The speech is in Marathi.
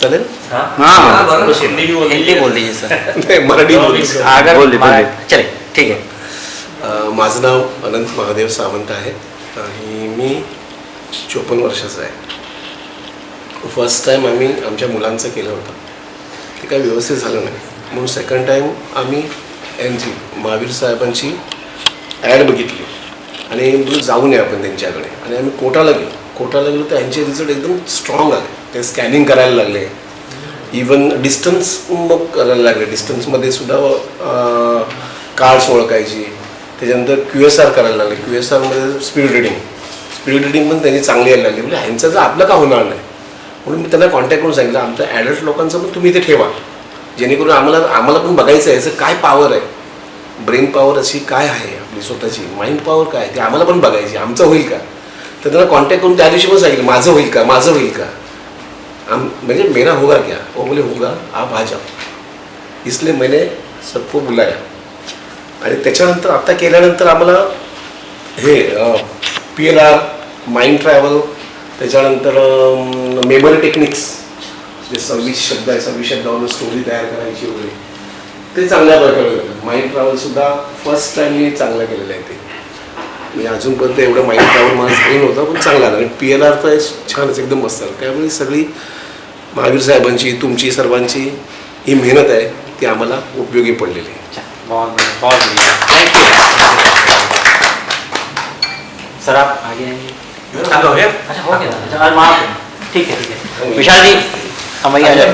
चालेल? हिंदी बोल दीजिए सर. नाही, मराठी बोल. चले ठीक आहे. माझं नाव अनंत महादेव सावंत आहे आणि मी 54 वर्षाचा आहे. फर्स्ट टाईम आम्ही आमच्या मुलांचं केलं होतं, ते काही व्यवस्थित झालं नाही, म्हणून सेकंड टाईम आम्ही यांची महावीर साहेबांची ॲड बघितली आणि बोलू जाऊन आपण त्यांच्याकडे. आणि आम्ही कोटाला गेलो तर यांचे रिझल्ट एकदम स्ट्रॉंग आले. ते स्कॅनिंग करायला लागले, इवन डिस्टन्स मग करायला लागले. डिस्टन्समध्ये सुद्धा कार्ड्स ओळखायची. त्याच्यानंतर QSR करायला लागले. QSRमध्ये स्पीड रिडिंग पण त्यांनी चांगली यायला लागली. म्हणजे ह्यांचं जर आपलं का होणार नाही, म्हणून मी त्यांना कॉन्टॅक्ट करून सांगितलं आमच्या ॲडल्ट लोकांचं पण तुम्ही इथे ठेवा, जेणेकरून आम्हाला पण बघायचं आहे याचं काय पॉवर आहे, ब्रेन पॉवर अशी काय आहे आपली स्वतःची, माइंड पॉवर काय ते आम्हाला पण बघायची, आमचं होईल का. तर त्यांना कॉन्टॅक्ट करून त्या दिवशी पण सांगितलं माझं होईल का म्हणजे मेरा होगा क्या. वो बोले होगा, आप आ जाओ. इसलिए मैंने सबको बुलाया. आणि त्याच्यानंतर आता केल्यानंतर आम्हाला हे PLR, माइंड ट्रॅव्हल, त्याच्यानंतर मेमरी टेक्निक्स, जे 26 शब्द आहे, 26 शब्दावरून स्टोरी तयार करायची वगैरे, ते चांगल्या प्रकारे होतं. माइंड ट्रॅव्हलसुद्धा फर्स्ट टाईम मी चांगलं केलेलं आहे. ते मी अजूनपर्यंत एवढं माइंड ट्रॅव्हल मला झालं नव्हतं, पण चांगला आला. आणि PLR तर छानच एकदम मस्त आलं. त्यामुळे सगळी महावीर साहेबांची, तुमची सर्वांची ही मेहनत आहे ती आम्हाला उपयोगी पडलेली आहे. Thank you sir. आप आगे हो गया. अच्छा हो गया. ठीक है विशाल जी हमारी आ जाए.